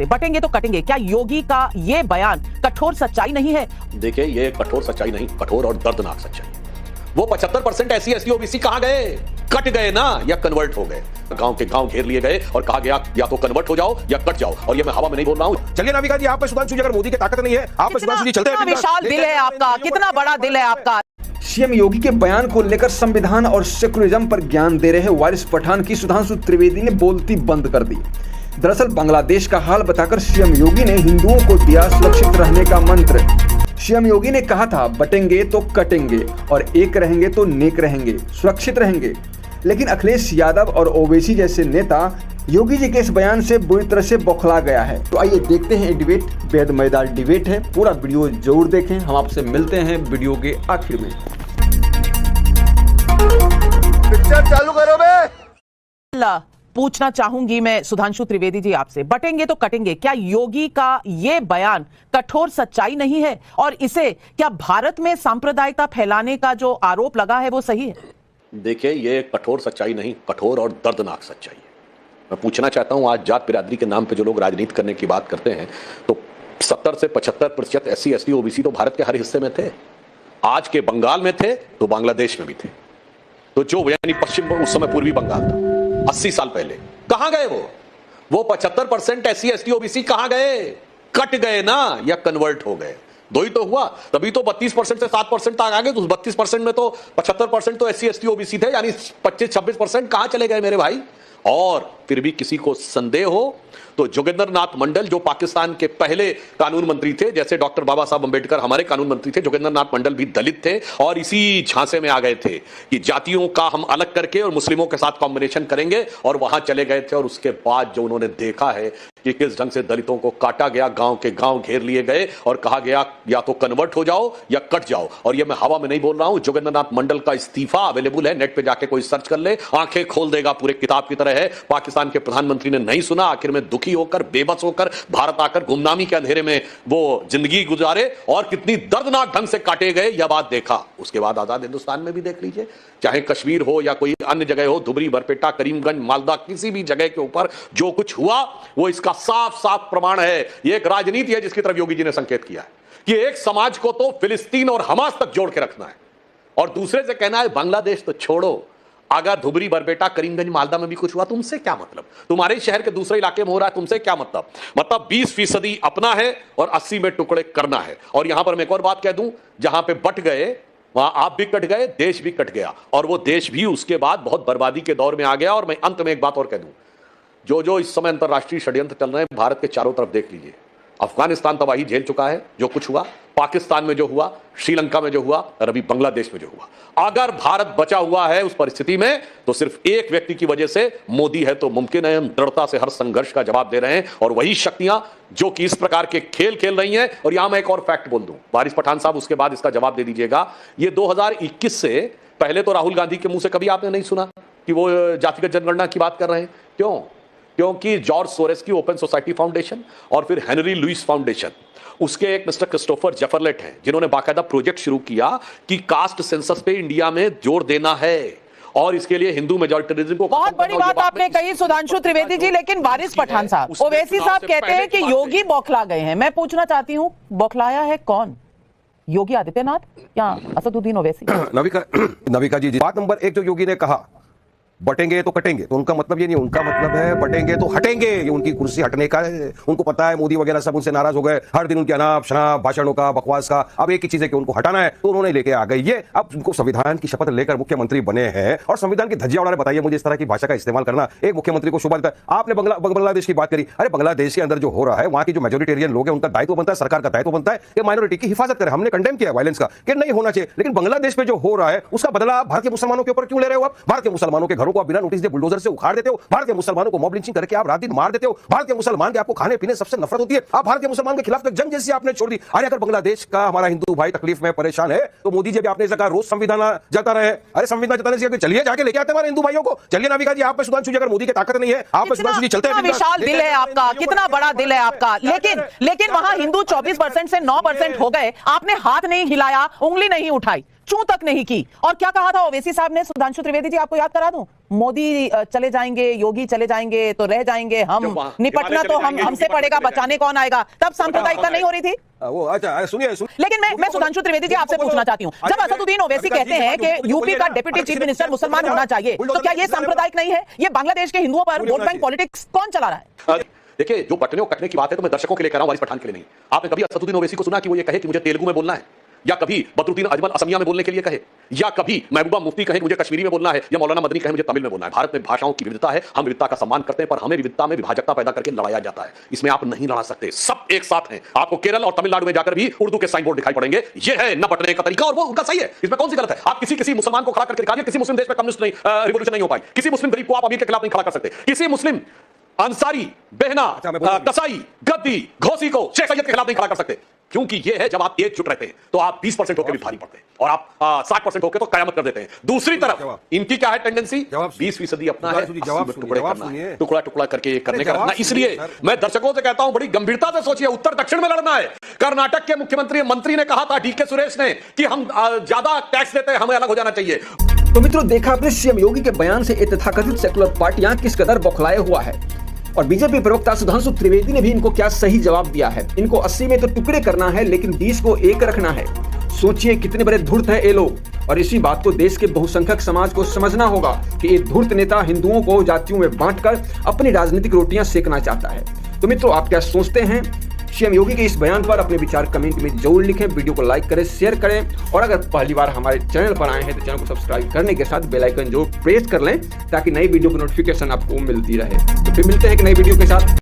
बटेंगे तो कटेंगे, क्या योगी का ये बयान कठोर सच्चाई नहीं है? देखिए, ये कठोर सच्चाई नहीं, कठोर और दर्दनाक सच्चाई। वो 75% एससी एसटी ओबीसी कहां गए? कट गए ना, या कन्वर्ट हो गए। गांव के गांव घेर लिए गए और कहा गया या तो कन्वर्ट हो जाओ या कट जाओ। और ये मैं हवा में नहीं बोल रहा हूं। चलिए नाविका जी, आप पे सुधांशु जी, अगर मोदी की ताकत नहीं है, आप पे सुधांशु जी चलते हैं। विशाल दिल है आपका, कितना बड़ा दिल है आपका। सीएम योगी के बयान को लेकर संविधान और सेकुलरिज्म पर ज्ञान दे रहे वारिस पठान की सुधांशु त्रिवेदी ने बोलती बंद कर दी। दरअसल बांग्लादेश का हाल बताकर सीएम योगी ने हिंदुओं को दिया सुरक्षित रहने का मंत्र। सीएम योगी ने कहा था, बटेंगे तो कटेंगे और एक रहेंगे तो नेक रहेंगे, सुरक्षित रहेंगे। लेकिन अखिलेश यादव और ओवैसी जैसे नेता योगी जी के इस बयान से बुरी तरह से बौखला गया है। तो आइए देखते हैं डिबेट, बेहद मजेदार डिबेट है, पूरा वीडियो जरूर देखें। हम आपसे मिलते हैं वीडियो के आखिर में। पिक्चर चालू करो बे। पूछना चाहूंगी मैं सुधांशु त्रिवेदी जी आपसे, बटेंगे तो कटेंगे, क्या योगी का ये बयान कठोर सच्चाई नहीं है? और इसे क्या भारत में सांप्रदायिकता फैलाने का जो आरोप लगा है वो सही है? देखिए, ये कठोर सच्चाई नहीं, कठोर और दर्दनाक सच्चाई है। मैं पूछना चाहता हूं, आज जात बिरादरी के नाम पे जो लोग राजनीति करने की बात करते हैं, तो 70 से 75% एससी एसटी ओबीसी तो भारत के हर हिस्से में थे। आज के बंगाल में थे तो बांग्लादेश में भी थे। तो जो यानी पश्चिम, उस समय पूर्वी बंगाल था 80 साल पहले, कहां गए वो 75% एससी एसटी ओबीसी कहां गए? कट गए ना, या कन्वर्ट हो गए। दो ही तो हुआ, तभी तो 32% से 7% तक आ गए। तो 32% में तो 75% तो एससी एसटी ओबीसी थे, यानी 25-26% कहां चले गए मेरे भाई? और फिर भी किसी को संदेह हो तो जोगेंद्र नाथ मंडल, जो पाकिस्तान के पहले कानून मंत्री थे, जैसे डॉक्टर बाबा साहब अंबेडकर हमारे कानून मंत्री थे, जोगेंद्र नाथ मंडल भी दलित थे और इसी झांसे में आ गए थे कि जातियों का हम अलग करके और मुस्लिमों के साथ कॉम्बिनेशन करेंगे, और वहां चले गए थे। और उसके बाद जो उन्होंने देखा है कि किस ढंग से दलितों को काटा गया, गांव के गांव घेर लिए गए और कहा गया या तो कन्वर्ट हो जाओ या कट जाओ। और ये मैं हवा में नहीं बोल रहा हूं, जोगेंद्र नाथ मंडल का इस्तीफा अवेलेबल है, नेट पे जाके कोई सर्च कर ले, आंखें खोल देगा, पूरे किताब की तरह है। पाकिस्तान के प्रधानमंत्री ने नहीं सुना, आखिर में दुखी होकर, बेबस होकर भारत आकर गुमनामी के अंधेरे में वो जिंदगी गुजारे और कितनी दर्दनाक ढंग से काटे गए, यह बात देखा। उसके बाद आजाद हिंदुस्तान में भी देख लीजिए, चाहे कश्मीर हो या कोई अन्य जगह हो, धुबरी, बरपेटा, करीमगंज, मालदा, किसी भी जगह के ऊपर जो कुछ हुआ वो इसका साफ साफ प्रमाण है। ये एक राजनीति है जिसकी तरफ योगी जी ने संकेत किया है कि एक समाज को तो फिलिस्तीन और हमास तक जोड़ के रखना है और दूसरे से कहना है बांग्लादेश तो छोड़ो। अगर धुबरी, बरपेटा, करीमगंज, मालदा में भी कुछ हुआ, तुमसे क्या मतलब? तुम्हारे शहर के दूसरे इलाके में हो रहा है, तुमसे क्या मतलब? मतलब 20% अपना है और 80 में टुकड़े करना है। और यहां पर मैं एक और बात कह दूं, जहां पे बट गए वहां आप भी कट गए, देश भी कट गया, और वो देश भी उसके बाद बहुत बर्बादी के दौर में आ गया। और मैं अंत में एक बात और कह दूं, जो इस समय अंतरराष्ट्रीय षड्यंत्र चल रहे हैं, भारत के चारों तरफ देख लीजिए। अफगानिस्तान तबाही झेल चुका है, जो कुछ हुआ, पाकिस्तान में जो हुआ, श्रीलंका में जो हुआ और अभी बांग्लादेश में जो हुआ। अगर भारत बचा हुआ है उस परिस्थिति में तो सिर्फ एक व्यक्ति की वजह से, मोदी है तो मुमकिन है। हम दृढ़ता से हर संघर्ष का जवाब दे रहे हैं और वही शक्तियां जो कि इस प्रकार के खेल खेल रही हैं। और यहां मैं एक और फैक्ट बोल दूं, वारिस पठान साहब उसके बाद इसका जवाब दे दीजिएगा। ये 2021 से पहले तो राहुल गांधी के मुंह से कभी आपने नहीं सुना कि वो जातिगत जनगणना की बात कर रहे हैं। क्यों? क्योंकि जॉर्ज सोरेस की ओपन सोसाइटी फाउंडेशन और फिर हेनरी लुइस फाउंडेशन, उसके एक मिस्टर क्रिस्टोफर जेफरलेट हैं, जिन्होंने बाकायदा प्रोजेक्ट शुरू किया कि कास्ट सेंसस पे इंडिया में जोर देना है और इसके लिए हिंदू मेजॉरिटेरिज्म को। बहुत बड़ी बात आपने कही सुधांशु त्रिवेदी जी, लेकिन वारिस पठान साहब, ओवैसी साहब कहते हैं कि योगी बौखला गए हैं। मैं पूछना चाहती हूँ, बौखलाया है कौन? योगी आदित्यनाथ या असदुद्दीन ओवैसी? नविका जी, बात नंबर 1 जो योगी ने कहा, बटेंगे तो कटेंगे, तो उनका मतलब ये नहीं, उनका मतलब है बटेंगे तो हटेंगे। ये उनकी कुर्सी हटने का है। उनको पता है मोदी वगैरह सब उनसे नाराज हो गए, हर दिन उनके अनाप शनाप भाषणों का, बकवास का। अब एक ही चीज है कि उनको हटाना है, तो उन्होंने लेके आ गए ये। अब उनको संविधान की शपथ लेकर मुख्यमंत्री बने हैं और संविधान की धज्जियां उड़ा रहे। बताइए मुझे, इस तरह की भाषा का इस्तेमाल करना एक मुख्यमंत्री को शोभा देता है? आपने बांग्लादेश की बात करी, अरे बांग्लादेश के अंदर जो हो रहा है, वहां की जो मेजोरिटेरियन लोग हैं, उनका दायित्व बनता है, सरकार का दायित्व बनता है कि माइनॉरिटी की हिफाजत करे। हमने कंडेम किया वायलेंस का कि नहीं होना चाहिए, लेकिन बांग्लादेश में जो हो रहा है उसका बदला आप भारतीय मुसलमानों के ऊपर क्यों ले रहे हो? आप भारतीय मुसलमानों के घरों को बिना नोटिस दिए बुलडोजर से उखाड़ देते हो, भारतीय मुसलमानों को मॉब लिंचिंग करके आप रात दिन मार देते हो, भारतीय मुसलमान के आपको खाने पीने सबसे नफरत होती है, आप भारतीय मुसलमान के खिलाफ जंग जैसी आपने छोड़ दी। अरे अगर बांग्लादेश का हमारा हिंदू भाई तकलीफ में परेशान है तो मोदी जी भी आपने जगह रोज संविधान जता रहे। अरे संविधान जताने से चलिए जाके लेके आते हमारे हिंदू भाइयों को। चलिए नाविका जी, आप पे सुधांशु जी, अगर मोदी की ताकत नहीं है, आप पे सुधांशु जी चलते हैं। विशाल दिल है आपका, कितना बड़ा दिल है आपका। लेकिन वहां हिंदू 24% से 9% हो गए, आपने हाथ नहीं हिलाया, उंगली नहीं उठाई। चूं तक नहीं की। और क्या कहा था ओवैसी साहब ने, सुधांशु त्रिवेदी जी, आपको याद करा दूं, मोदी चले जाएंगे, योगी चले जाएंगे तो रह जाएंगे हम, निपटना तो हमसे पड़ेगा, बचाने कौन आएगा। तब सांप्रदायिकता नहीं हो रही थी वो। अच्छा सुनिए लेकिन मैं सुधांशु त्रिवेदी जी आपसे पूछना चाहती हूँ, जब असदुद्दीन ओवैसी कहते हैं कि यूपी का डिप्टी चीफ मिनिस्टर मुसलमान होना चाहिए, तो क्या ये सांप्रदायिक नहीं है? ये बांग्लादेश के हिंदुओं पर वोट बैंक पॉलिटिक्स कौन चला रहा है? देखिए, जो बटने और कटने की बात है तो मैं दर्शकों के लिए कह रहा हूं, वारिस पठान के लिए नहीं। आपने कभी असदुद्दीन ओवैसी को सुना कि वो ये कहे कि मुझे तेलुगु में बोलना है, या कभी बदरुद्दीन अजमल असमिया में बोलने के लिए कहे, या कभी महबूबा मुफ्ती कहे कि मुझे कश्मीरी में बोलना है, या मौलाना मदनी कहे मुझे तमिल में बोलना है? भारत में भाषाओं की विविधता है, हम विविधता का सम्मान करते हैं, पर हमें विविधता में विभाजकता पैदा करके लड़ाया जाता है। इसमें आप नहीं लड़ा सकते, सब एक साथ हैं। आपको केरल और तमिलनाडु में जाकर भी उर्दू के साइन बोर्ड दिखाई पड़ेंगे। यह है न बटने का तरीका, और वो उनका सही है, इसमें कौन सी गलत है? आप किसी मुसलमान को खड़ा करके दिखाइए, किसी मुस्लिम देश में कम्युनिस्ट नहीं, रिवॉल्यूशन नहीं हो पाई, किसी मुस्लिम गरीब को आप अमीर के खिलाफ नहीं खड़ा कर सकते, किसी मुस्लिम अंसारी, बेहना, कसाई, गद्दी, घोसी को शेख सैयद के खिलाफ नहीं खड़ा कर सकते, क्योंकि ये है जब आप एकजुट रहते हैं तो आप 20% होकर भी भारी पड़ते हैं, और आप 60% होकर तो कयामत कर देते हैं। दूसरी तरफ इनकी क्या है टेंडेंसी? 20% अपना है, टुकड़ा टुकड़ा करके करने का रखना। इसलिए मैं दर्शकों से कहता हूं, बड़ी गंभीरता से सोचिए, उत्तर दक्षिण में लड़ना है। कर्नाटक के मुख्यमंत्री ने कहा था, डीके सुरेश ने, कि हम ज्यादा टैक्स देते हैं, हमें अलग हो जाना चाहिए। तो मित्रों, देखा आपने सीएम योगी के बयान से ये तथाकथित सेकुलर पार्टियां किस कदर बौखलाए हुआ है, और बीजेपी प्रवक्ता सुधांशु त्रिवेदी ने भी इनको क्या सही जवाब दिया है। इनको 80 में तो टुकड़े करना है, लेकिन 20 को एक रखना है। सोचिए कितने बड़े धूर्त हैं ये लोग, और इसी बात को देश के बहुसंख्यक समाज को समझना होगा कि ये धूर्त नेता हिंदुओं को जातियों में बांटकर अपनी राजनीतिक रोटियां सेकना चाहता है। तो मित्रों, आप क्या सोचते हैं सीएम योगी के इस बयान पर? अपने विचार कमेंट में जरूर लिखें, वीडियो को लाइक करें, शेयर करें, और अगर पहली बार हमारे चैनल पर आए हैं तो चैनल को सब्सक्राइब करने के साथ बेल आइकन जरूर प्रेस कर लें, ताकि नई वीडियो की नोटिफिकेशन आपको मिलती रहे। तो फिर मिलते हैं एक नई वीडियो के साथ।